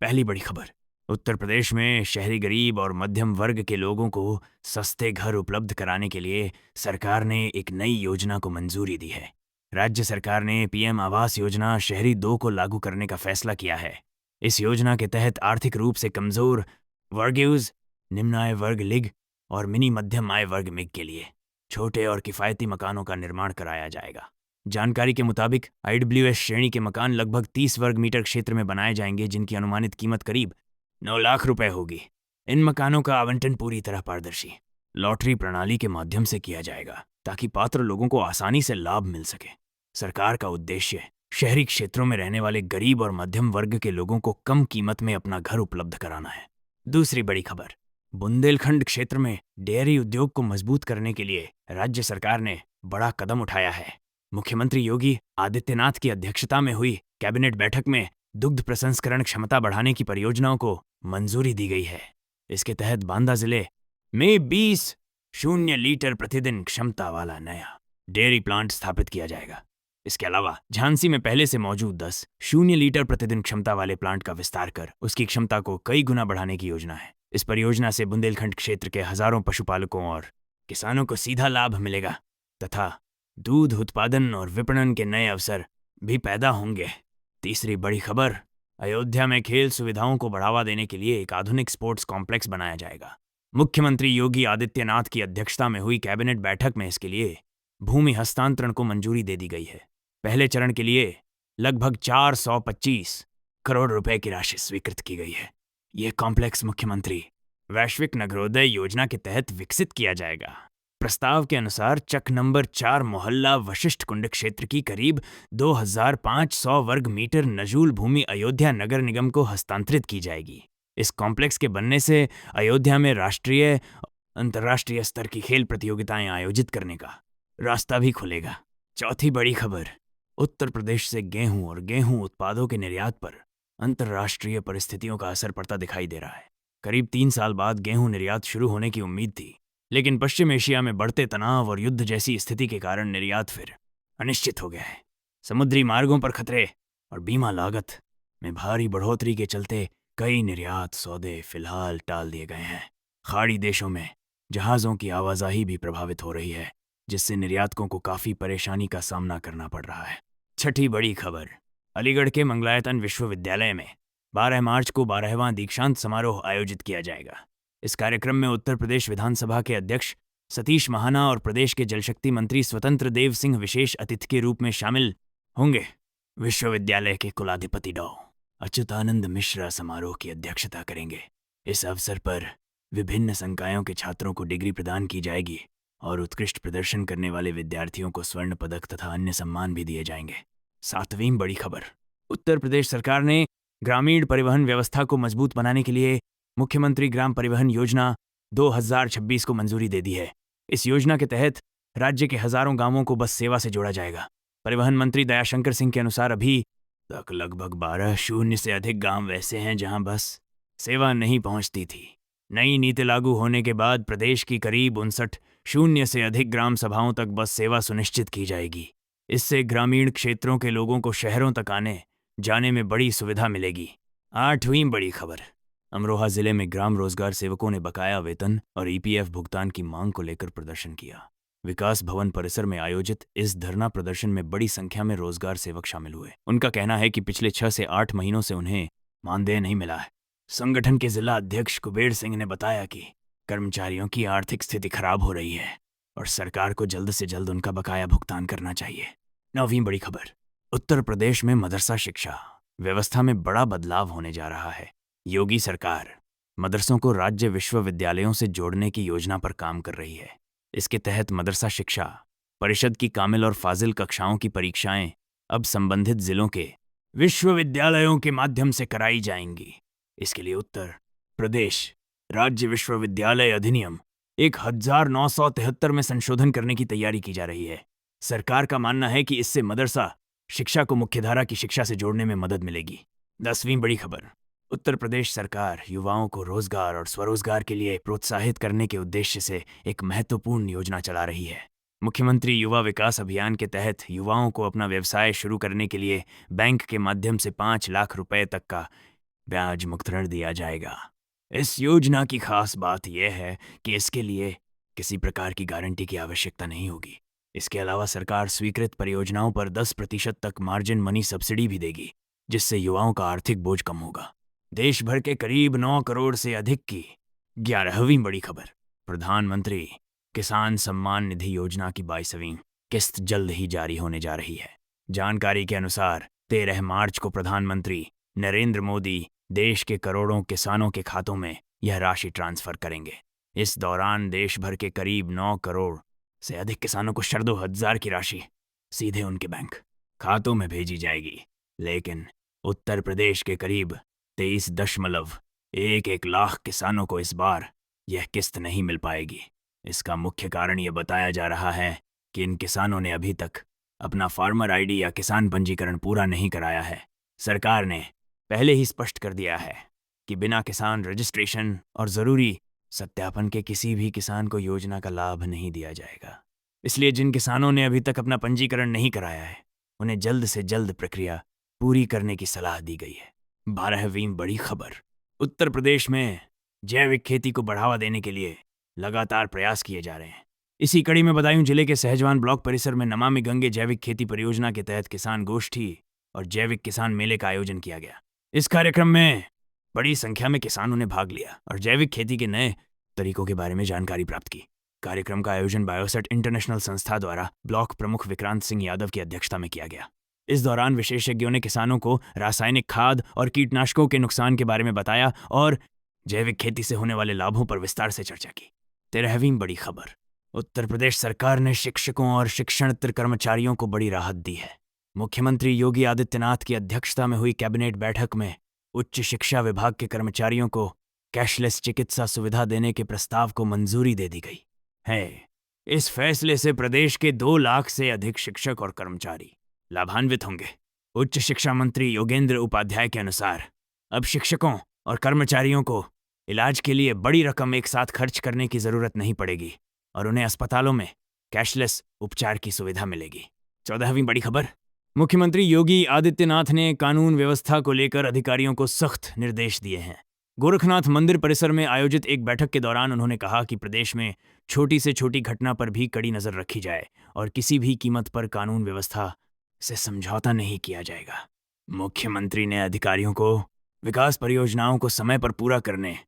पहली बड़ी खबर। उत्तर प्रदेश में शहरी गरीब और मध्यम वर्ग के लोगों को सस्ते घर उपलब्ध कराने के लिए सरकार ने एक नई योजना को मंजूरी दी है। राज्य सरकार ने पीएम आवास योजना शहरी 2 को लागू करने का फैसला किया है। इस योजना के तहत आर्थिक रूप से कमजोर वर्गीय, निम्न आय वर्ग लिग और मिनी मध्यम आय वर्ग मिग के लिए छोटे और किफ़ायती मकानों का निर्माण कराया जाएगा। जानकारी के मुताबिक IWS श्रेणी के मकान लगभग 30 वर्ग मीटर क्षेत्र में बनाए जाएंगे, जिनकी अनुमानित कीमत करीब 9 लाख रुपए होगी। इन मकानों का आवंटन पूरी तरह पारदर्शी लॉटरी प्रणाली के माध्यम से किया जाएगा, ताकि पात्र लोगों को आसानी से लाभ मिल सके। सरकार का उद्देश्य शहरी क्षेत्रों में रहने वाले गरीब और मध्यम वर्ग के लोगों को कम कीमत में अपना घर उपलब्ध कराना है। दूसरी बड़ी खबर। बुंदेलखंड क्षेत्र में डेयरी उद्योग को मजबूत करने के लिए राज्य सरकार ने बड़ा कदम उठाया है। मुख्यमंत्री योगी आदित्यनाथ की अध्यक्षता में हुई कैबिनेट बैठक में दुग्ध प्रसंस्करण क्षमता बढ़ाने की परियोजनाओं को मंजूरी दी गई है। इसके तहत बांदा जिले में 20 लीटर प्रतिदिन क्षमता वाला नया डेयरी प्लांट स्थापित किया जाएगा। इसके अलावा झांसी में पहले से मौजूद 10 लीटर प्रतिदिन क्षमता वाले प्लांट का विस्तार कर उसकी क्षमता को कई गुना बढ़ाने की योजना है। इस परियोजना से बुंदेलखंड क्षेत्र के हजारों पशुपालकों और किसानों को सीधा लाभ मिलेगा तथा दूध उत्पादन और विपणन के नए अवसर भी पैदा होंगे। तीसरी बड़ी खबर। अयोध्या में खेल सुविधाओं को बढ़ावा देने के लिए एक आधुनिक स्पोर्ट्स कॉम्प्लेक्स बनाया जाएगा। मुख्यमंत्री योगी आदित्यनाथ की अध्यक्षता में हुई कैबिनेट बैठक में इसके लिए भूमि हस्तांतरण को मंजूरी दे दी गई है। पहले चरण के लिए लगभग 425 करोड़ रुपए की राशि स्वीकृत की गई है। यह कॉम्प्लेक्स मुख्यमंत्री वैश्विक नगरोदय योजना के तहत विकसित किया जाएगा। प्रस्ताव के अनुसार चक नंबर 4 मोहल्ला वशिष्ठ कुंड क्षेत्र की करीब 2500 वर्ग मीटर नजूल भूमि अयोध्या नगर निगम को हस्तांतरित की जाएगी। इस कॉम्प्लेक्स के बनने से अयोध्या में राष्ट्रीय अंतर्राष्ट्रीय स्तर की खेल प्रतियोगिताएं आयोजित करने का रास्ता भी खुलेगा। चौथी बड़ी खबर। उत्तर प्रदेश से गेहूं और गेहूं उत्पादों के निर्यात पर अंतर्राष्ट्रीय परिस्थितियों का असर पड़ता दिखाई दे रहा है। करीब 3 साल बाद गेहूं निर्यात शुरू होने की उम्मीद थी, लेकिन पश्चिम एशिया में बढ़ते तनाव और युद्ध जैसी स्थिति के कारण निर्यात फिर अनिश्चित हो गया है। समुद्री मार्गों पर खतरे और बीमा लागत में भारी बढ़ोतरी के चलते कई निर्यात सौदे फिलहाल टाल दिए गए हैं। खाड़ी देशों में जहाज़ों की आवाजाही भी प्रभावित हो रही है, जिससे निर्यातकों को काफ़ी परेशानी का सामना करना पड़ रहा है। छठी बड़ी खबर। अलीगढ़ के मंगलायतन विश्वविद्यालय में 12 मार्च को 12वां दीक्षांत समारोह आयोजित किया जाएगा। इस कार्यक्रम में उत्तर प्रदेश विधानसभा के अध्यक्ष सतीश महाना और प्रदेश के जलशक्ति मंत्री स्वतंत्र देव सिंह विशेष अतिथि के रूप में शामिल होंगे। विश्वविद्यालय के कुलाधिपति डॉ. अच्युतानंद मिश्रा समारोह की अध्यक्षता करेंगे। इस अवसर पर विभिन्न संकायों के छात्रों को डिग्री प्रदान की जाएगी और उत्कृष्ट प्रदर्शन करने वाले विद्यार्थियों को स्वर्ण पदक तथा अन्य सम्मान भी दिए जाएंगे। 7वीं बड़ी खबर। उत्तर प्रदेश सरकार ने ग्रामीण परिवहन व्यवस्था को मजबूत बनाने के लिए मुख्यमंत्री ग्राम परिवहन योजना 2026 को मंजूरी दे दी है। इस योजना के तहत राज्य के हजारों गांवों को बस सेवा से जोड़ा जाएगा। परिवहन मंत्री दयाशंकर सिंह के अनुसार अभी तक लगभग 12 से अधिक गांव वैसे हैं जहां बस सेवा नहीं पहुंचती थी। नई नीति लागू होने के बाद प्रदेश की करीब 59 से अधिक ग्राम सभाओं तक बस सेवा सुनिश्चित की जाएगी। इससे ग्रामीण क्षेत्रों के लोगों को शहरों तक आने जाने में बड़ी सुविधा मिलेगी। 8वीं बड़ी खबर। अमरोहा जिले में ग्राम रोजगार सेवकों ने बकाया वेतन और EPF भुगतान की मांग को लेकर प्रदर्शन किया। विकास भवन परिसर में आयोजित इस धरना प्रदर्शन में बड़ी संख्या में रोजगार सेवक शामिल हुए। उनका कहना है कि पिछले 6 से 8 महीनों से उन्हें मानदेय नहीं मिला है। संगठन के जिला अध्यक्ष कुबेर सिंह ने बताया कि कर्मचारियों की आर्थिक स्थिति खराब हो रही है और सरकार को जल्द से जल्द उनका बकाया भुगतान करना चाहिए। 9वीं बड़ी खबर। उत्तर प्रदेश में मदरसा शिक्षा व्यवस्था में बड़ा बदलाव होने जा रहा है। योगी सरकार मदरसों को राज्य विश्वविद्यालयों से जोड़ने की योजना पर काम कर रही है। इसके तहत मदरसा शिक्षा परिषद की कामिल और फाजिल कक्षाओं की परीक्षाएं अब संबंधित जिलों के विश्वविद्यालयों के माध्यम से कराई जाएंगी। इसके लिए उत्तर प्रदेश राज्य विश्वविद्यालय अधिनियम 1973 में संशोधन करने की तैयारी की जा रही है। सरकार का मानना है कि इससे मदरसा शिक्षा को मुख्यधारा की शिक्षा से जोड़ने में मदद मिलेगी। 10वीं बड़ी खबर। उत्तर प्रदेश सरकार युवाओं को रोजगार और स्वरोजगार के लिए प्रोत्साहित करने के उद्देश्य से एक महत्वपूर्ण योजना चला रही है। मुख्यमंत्री युवा विकास अभियान के तहत युवाओं को अपना व्यवसाय शुरू करने के लिए बैंक के माध्यम से 5 लाख रुपए तक का ब्याज मुक्त ऋण दिया जाएगा। इस योजना की खास बात यह है कि इसके लिए किसी प्रकार की गारंटी की आवश्यकता नहीं होगी। इसके अलावा सरकार स्वीकृत परियोजनाओं पर 10% तक मार्जिन मनी सब्सिडी भी देगी, जिससे युवाओं का आर्थिक बोझ कम होगा। देश भर के करीब 9 करोड़ से अधिक की 11वीं बड़ी खबर। प्रधानमंत्री किसान सम्मान निधि योजना की 22वीं किस्त जल्द ही जारी होने जा रही है। जानकारी के अनुसार 13 मार्च को प्रधानमंत्री नरेंद्र मोदी देश के करोड़ों किसानों के खातों में यह राशि ट्रांसफर करेंगे। इस दौरान देश भर के करीब 9 करोड़ से अधिक किसानों को शरदो हजार की राशि सीधे उनके बैंक खातों में भेजी जाएगी। लेकिन उत्तर प्रदेश के करीब 23.11 लाख किसानों को इस बार यह किस्त नहीं मिल पाएगी। इसका मुख्य कारण यह बताया जा रहा है कि इन किसानों ने अभी तक अपना फार्मर आईडी या किसान पंजीकरण पूरा नहीं कराया है। सरकार ने पहले ही स्पष्ट कर दिया है कि बिना किसान रजिस्ट्रेशन और ज़रूरी सत्यापन के किसी भी किसान को योजना का लाभ नहीं दिया जाएगा। इसलिए जिन किसानों ने अभी तक अपना पंजीकरण नहीं कराया है, उन्हें जल्द से जल्द प्रक्रिया पूरी करने की सलाह दी गई है। 12वीं बड़ी खबर। उत्तर प्रदेश में जैविक खेती को बढ़ावा देने के लिए लगातार प्रयास किए जा रहे हैं। इसी कड़ी में बदायूं जिले के सहजवान ब्लॉक परिसर में नमामि गंगे जैविक खेती परियोजना के तहत किसान गोष्ठी और जैविक किसान मेले का आयोजन किया गया। इस कार्यक्रम में बड़ी संख्या में किसानों ने भाग लिया और जैविक खेती के नए तरीकों के बारे में जानकारी प्राप्त की। कार्यक्रम का आयोजन बायोसेट इंटरनेशनल संस्था द्वारा ब्लॉक प्रमुख विक्रांत सिंह यादव की अध्यक्षता में किया गया। इस दौरान विशेषज्ञों ने किसानों को रासायनिक खाद और कीटनाशकों के नुकसान के बारे में बताया और जैविक खेती से होने वाले लाभों पर विस्तार से चर्चा की। 13वीं बड़ी खबर। उत्तर प्रदेश सरकार ने शिक्षकों और शिक्षणेतर कर्मचारियों को बड़ी राहत दी है। मुख्यमंत्री योगी आदित्यनाथ की अध्यक्षता में हुई कैबिनेट बैठक में उच्च शिक्षा विभाग के कर्मचारियों को कैशलेस चिकित्सा सुविधा देने के प्रस्ताव को मंजूरी दे दी गई है। इस फैसले से प्रदेश के 2 लाख से अधिक शिक्षक और कर्मचारी लाभान्वित होंगे। उच्च शिक्षा मंत्री योगेंद्र उपाध्याय के अनुसार अब शिक्षकों और कर्मचारियों को इलाज के लिए बड़ी रकम एक साथ खर्च करने की जरूरत नहीं पड़ेगी और उन्हें अस्पतालों में कैशलेस उपचार की सुविधा मिलेगी। 14वीं बड़ी खबर। मुख्यमंत्री योगी आदित्यनाथ ने कानून व्यवस्था को लेकर अधिकारियों को सख्त निर्देश दिए हैं। गोरखनाथ मंदिर परिसर में आयोजित एक बैठक के दौरान उन्होंने कहा कि प्रदेश में छोटी से छोटी घटना पर भी कड़ी नजर रखी जाए और किसी भी कीमत पर कानून व्यवस्था से समझौता नहीं किया जाएगा। मुख्यमंत्री ने अधिकारियों को विकास परियोजनाओं को समय पर पूरा करने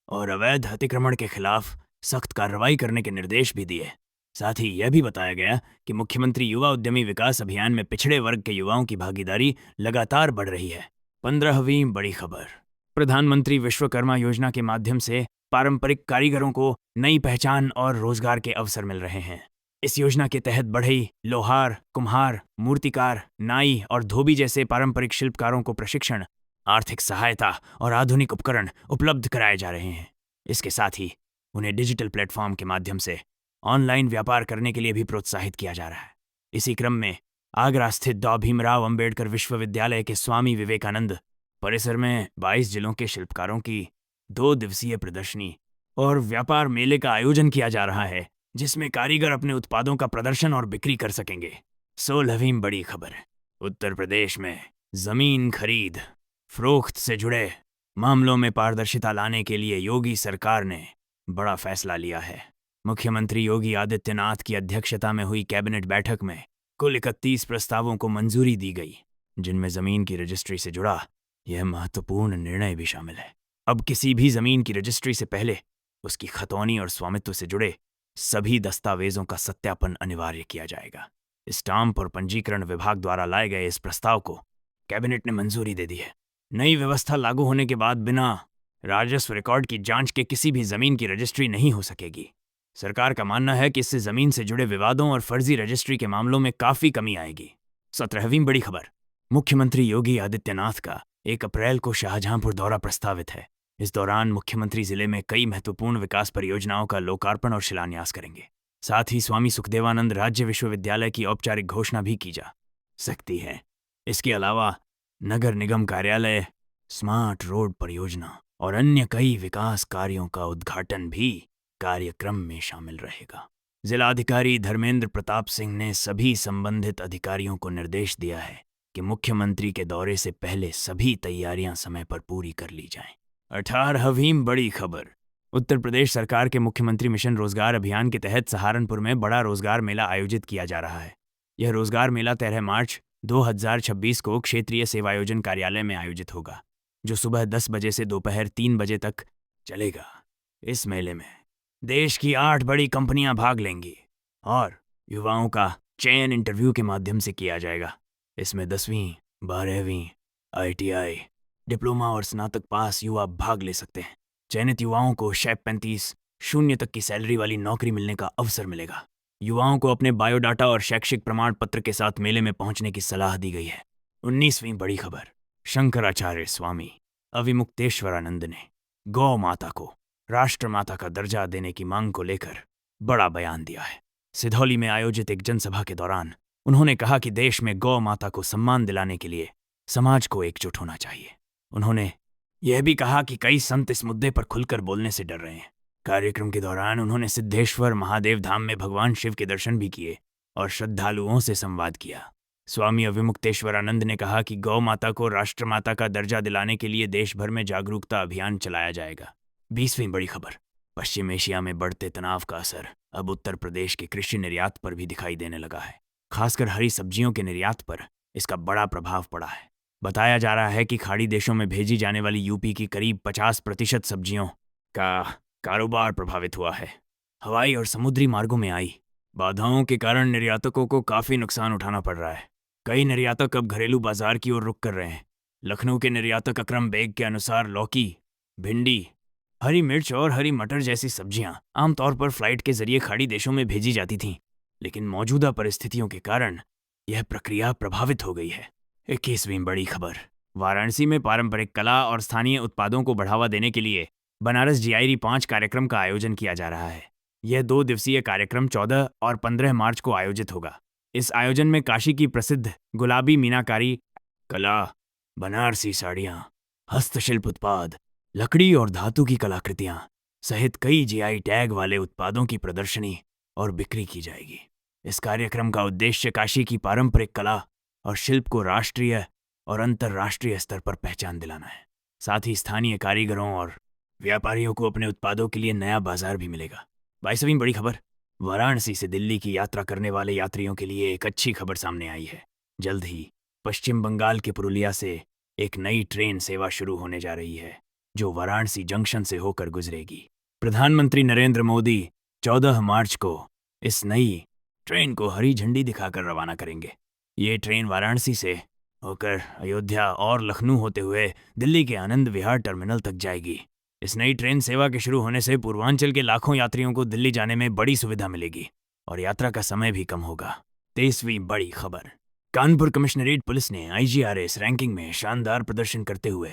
और अवैध अतिक्रमण के खिलाफ सख्त कार्रवाई करने के निर्देश भी दिए। साथ ही यह भी बताया गया कि मुख्यमंत्री युवा उद्यमी विकास अभियान में पिछड़े वर्ग के युवाओं की भागीदारी लगातार बढ़ रही है। 15वीं बड़ी खबर। प्रधानमंत्री विश्वकर्मा योजना के माध्यम से पारंपरिक कारीगरों को नई पहचान और रोजगार के अवसर मिल रहे हैं। इस योजना के तहत बढ़ई, लोहार, कुम्हार, मूर्तिकार, नाई और धोबी जैसे पारंपरिक शिल्पकारों को प्रशिक्षण, आर्थिक सहायता और आधुनिक उपकरण उपलब्ध कराए जा रहे हैं। इसके साथ ही उन्हें डिजिटल प्लेटफॉर्म के माध्यम से ऑनलाइन व्यापार करने के लिए भी प्रोत्साहित किया जा रहा है। इसी क्रम में आगरा स्थित डॉ भीमराव अंबेडकर विश्वविद्यालय के स्वामी विवेकानंद परिसर में 22 जिलों के शिल्पकारों की 2 दिवसीय प्रदर्शनी और व्यापार मेले का आयोजन किया जा रहा है, जिसमें कारीगर अपने उत्पादों का प्रदर्शन और बिक्री कर सकेंगे। 16वीं बड़ी खबर। उत्तर प्रदेश में जमीन खरीद फरोख्त से जुड़े मामलों में पारदर्शिता लाने के लिए योगी सरकार ने बड़ा फैसला लिया है। मुख्यमंत्री योगी आदित्यनाथ की अध्यक्षता में हुई कैबिनेट बैठक में कुल 31 प्रस्तावों को मंजूरी दी गई, जिनमें जमीन की रजिस्ट्री से जुड़ा यह महत्वपूर्ण निर्णय भी शामिल है। अब किसी भी जमीन की रजिस्ट्री से पहले उसकी खतौनी और स्वामित्व से जुड़े सभी दस्तावेजों का सत्यापन अनिवार्य किया जाएगा। स्टाम्प और पंजीकरण विभाग द्वारा लाए गए इस प्रस्ताव को कैबिनेट ने मंजूरी दे दी है। नई व्यवस्था लागू होने के बाद बिना राजस्व रिकॉर्ड की जांच के किसी भी जमीन की रजिस्ट्री नहीं हो सकेगी। सरकार का मानना है कि इससे जमीन से जुड़े विवादों और फर्जी रजिस्ट्री के मामलों में काफी कमी आएगी। 17वीं बड़ी खबर। मुख्यमंत्री योगी आदित्यनाथ का 1 अप्रैल को शाहजहांपुर दौरा प्रस्तावित है। इस दौरान मुख्यमंत्री जिले में कई महत्वपूर्ण विकास परियोजनाओं का लोकार्पण और शिलान्यास करेंगे। साथ ही स्वामी सुखदेवानंद राज्य विश्वविद्यालय की औपचारिक घोषणा भी की जा सकती है। इसके अलावा नगर निगम कार्यालय, स्मार्ट रोड परियोजना और अन्य कई विकास कार्यों का उद्घाटन भी कार्यक्रम में शामिल रहेगा। जिलाधिकारी धर्मेंद्र प्रताप सिंह ने सभी संबंधित अधिकारियों को निर्देश दिया है कि मुख्यमंत्री के दौरे से पहले सभी तैयारियां समय पर पूरी कर ली जाएं। 18वीं बड़ी खबर। उत्तर प्रदेश सरकार के मुख्यमंत्री मिशन रोजगार अभियान के तहत सहारनपुर में बड़ा रोजगार मेला आयोजित किया जा रहा है। यह रोजगार मेला 13 मार्च 2026 को क्षेत्रीय सेवायोजन कार्यालय में आयोजित होगा, जो सुबह 10 बजे से दोपहर 3 बजे तक चलेगा। इस मेले में देश की 8 बड़ी कंपनियां भाग लेंगी और युवाओं का चयन इंटरव्यू के माध्यम से किया जाएगा। इसमें 10वीं, 12वीं, ITI, डिप्लोमा और स्नातक पास युवा भाग ले सकते हैं। चयनित युवाओं को शेप 35 शून्य तक की सैलरी वाली नौकरी मिलने का अवसर मिलेगा। युवाओं को अपने बायोडाटा और शैक्षिक प्रमाण पत्र के साथ मेले में पहुंचने की सलाह दी गई है। 19वीं बड़ी खबर। शंकराचार्य स्वामी अविमुक्तेश्वरानंद ने गौ माता को राष्ट्रमाता का दर्जा देने की मांग को लेकर बड़ा बयान दिया है। सिधौली में आयोजित एक जनसभा के दौरान उन्होंने कहा कि देश में गौ माता को सम्मान दिलाने के लिए समाज को एकजुट होना चाहिए। उन्होंने यह भी कहा कि कई संत इस मुद्दे पर खुलकर बोलने से डर रहे हैं। कार्यक्रम के दौरान उन्होंने सिद्धेश्वर महादेव धाम में भगवान शिव के दर्शन भी किए और श्रद्धालुओं से संवाद किया। स्वामी अविमुक्तेश्वरानंद ने कहा कि गौ माता को राष्ट्रमाता का दर्जा दिलाने के लिए देश भर में जागरूकता अभियान चलाया जाएगा। 20वीं बड़ी खबर। पश्चिम एशिया में बढ़ते तनाव का असर अब उत्तर प्रदेश के कृषि निर्यात पर भी दिखाई देने लगा है। खासकर हरी सब्जियों के निर्यात पर इसका बड़ा प्रभाव पड़ा है। बताया जा रहा है कि खाड़ी देशों में भेजी जाने वाली यूपी की करीब 50% सब्जियों का कारोबार प्रभावित हुआ है। हवाई और समुद्री मार्गों में आई बाधाओं के कारण निर्यातकों को काफी नुकसान उठाना पड़ रहा है। कई निर्यातक अब घरेलू बाजार की ओर रुख कर रहे हैं। लखनऊ के निर्यातक अकरम बेग के अनुसार लौकी, भिंडी, हरी मिर्च और हरी मटर जैसी सब्जियां आमतौर पर फ्लाइट के जरिए खाड़ी देशों में भेजी जाती थीं, लेकिन मौजूदा परिस्थितियों के कारण यह प्रक्रिया प्रभावित हो गई है। 21वीं बड़ी खबर। वाराणसी में पारंपरिक कला और स्थानीय उत्पादों को बढ़ावा देने के लिए बनारस GIRI 5 कार्यक्रम का आयोजन किया जा रहा है। यह 2 दिवसीय कार्यक्रम 14 और 15 मार्च को आयोजित होगा। इस आयोजन में काशी की प्रसिद्ध गुलाबी मीनाकारी कला, बनारसी साड़ियाँ, हस्तशिल्प उत्पाद, लकड़ी और धातु की कलाकृतियां सहित कई GI टैग वाले उत्पादों की प्रदर्शनी और बिक्री की जाएगी। इस कार्यक्रम का उद्देश्य काशी की पारंपरिक कला और शिल्प को राष्ट्रीय और अंतर्राष्ट्रीय स्तर पर पहचान दिलाना है। साथ ही स्थानीय कारीगरों और व्यापारियों को अपने उत्पादों के लिए नया बाजार भी मिलेगा। 22वीं बड़ी खबर। वाराणसी से दिल्ली की यात्रा करने वाले यात्रियों के लिए एक अच्छी खबर सामने आई है। जल्द ही पश्चिम बंगाल के पुरुलिया से एक नई ट्रेन सेवा शुरू होने जा रही है, जो वाराणसी जंक्शन से होकर गुजरेगी। प्रधानमंत्री नरेंद्र मोदी 14 मार्च को इस नई ट्रेन को हरी झंडी दिखाकर रवाना करेंगे। ये ट्रेन वाराणसी से होकर अयोध्या और लखनऊ होते हुए दिल्ली के आनंद विहार टर्मिनल तक जाएगी। इस नई ट्रेन सेवा के शुरू होने से पूर्वांचल के लाखों यात्रियों को दिल्ली जाने में बड़ी सुविधा मिलेगी और यात्रा का समय भी कम होगा। 23वीं बड़ी खबर। कानपुर कमिश्नरेट पुलिस ने IGRS रैंकिंग में शानदार प्रदर्शन करते हुए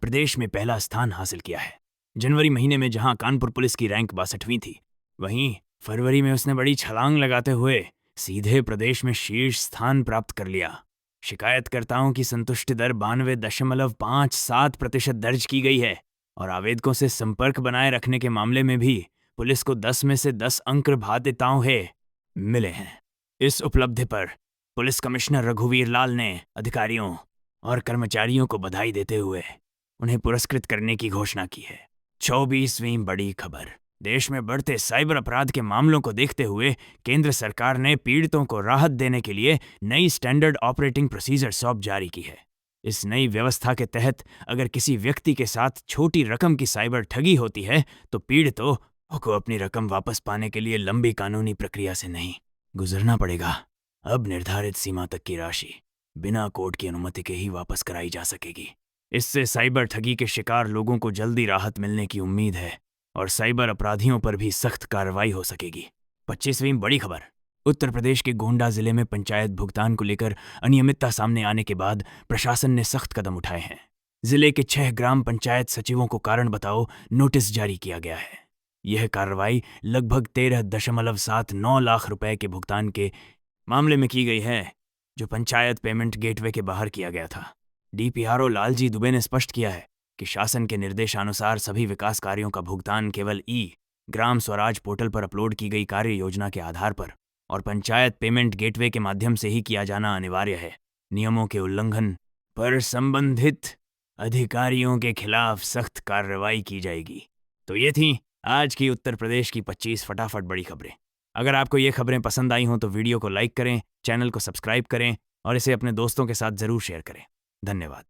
प्रदेश में पहला स्थान हासिल किया है। जनवरी महीने में जहां कानपुर पुलिस की रैंक 62वीं थी, वहीं फरवरी में उसने बड़ी छलांग लगाते हुए सीधे प्रदेश में शीर्ष स्थान प्राप्त कर लिया। शिकायतकर्ताओं की संतुष्टि दर 92.57% दर्ज की गई है और आवेदकों से संपर्क बनाए रखने के मामले में भी पुलिस को 10 में से 10 अंक बाध्यताओं मिले हैं। इस उपलब्धि पर पुलिस कमिश्नर रघुवीर लाल ने अधिकारियों और कर्मचारियों को बधाई देते हुए उन्हें पुरस्कृत करने की घोषणा की है। 24वीं बड़ी खबर। देश में बढ़ते साइबर अपराध के मामलों को देखते हुए केंद्र सरकार ने पीड़ितों को राहत देने के लिए नई स्टैंडर्ड ऑपरेटिंग प्रोसीजर SOP जारी की है। इस नई व्यवस्था के तहत अगर किसी व्यक्ति के साथ छोटी रकम की साइबर ठगी होती है तो पीड़ितों को अपनी रकम वापस पाने के लिए लंबी कानूनी प्रक्रिया से नहीं गुजरना पड़ेगा। अब निर्धारित सीमा तक की राशि बिना कोर्ट की अनुमति के ही वापस कराई जा सकेगी। इससे साइबर ठगी के शिकार लोगों को जल्दी राहत मिलने की उम्मीद है और साइबर अपराधियों पर भी सख्त कार्रवाई हो सकेगी। 25वीं बड़ी खबर। उत्तर प्रदेश के गोंडा जिले में पंचायत भुगतान को लेकर अनियमितता सामने आने के बाद प्रशासन ने सख्त कदम उठाए हैं। जिले के 6 ग्राम पंचायत सचिवों को कारण बताओ नोटिस जारी किया गया है। यह कार्रवाई लगभग 13.79 लाख रुपए के भुगतान के मामले में की गई है, जो पंचायत पेमेंट गेटवे के बाहर किया गया था। DPRO लालजी दुबे ने स्पष्ट किया है कि शासन के निर्देशानुसार सभी विकास कार्यों का भुगतान केवल ग्राम स्वराज पोर्टल पर अपलोड की गई कार्य योजना के आधार पर और पंचायत पेमेंट गेटवे के माध्यम से ही किया जाना अनिवार्य है। नियमों के उल्लंघन पर संबंधित अधिकारियों के खिलाफ सख्त कार्रवाई की जाएगी। तो ये थी आज की उत्तर प्रदेश की 25 फटाफट बड़ी खबरें। अगर आपको ये खबरें पसंद आई हों तो वीडियो को लाइक करें, चैनल को सब्सक्राइब करें और इसे अपने दोस्तों के साथ ज़रूर शेयर करें। धन्यवाद।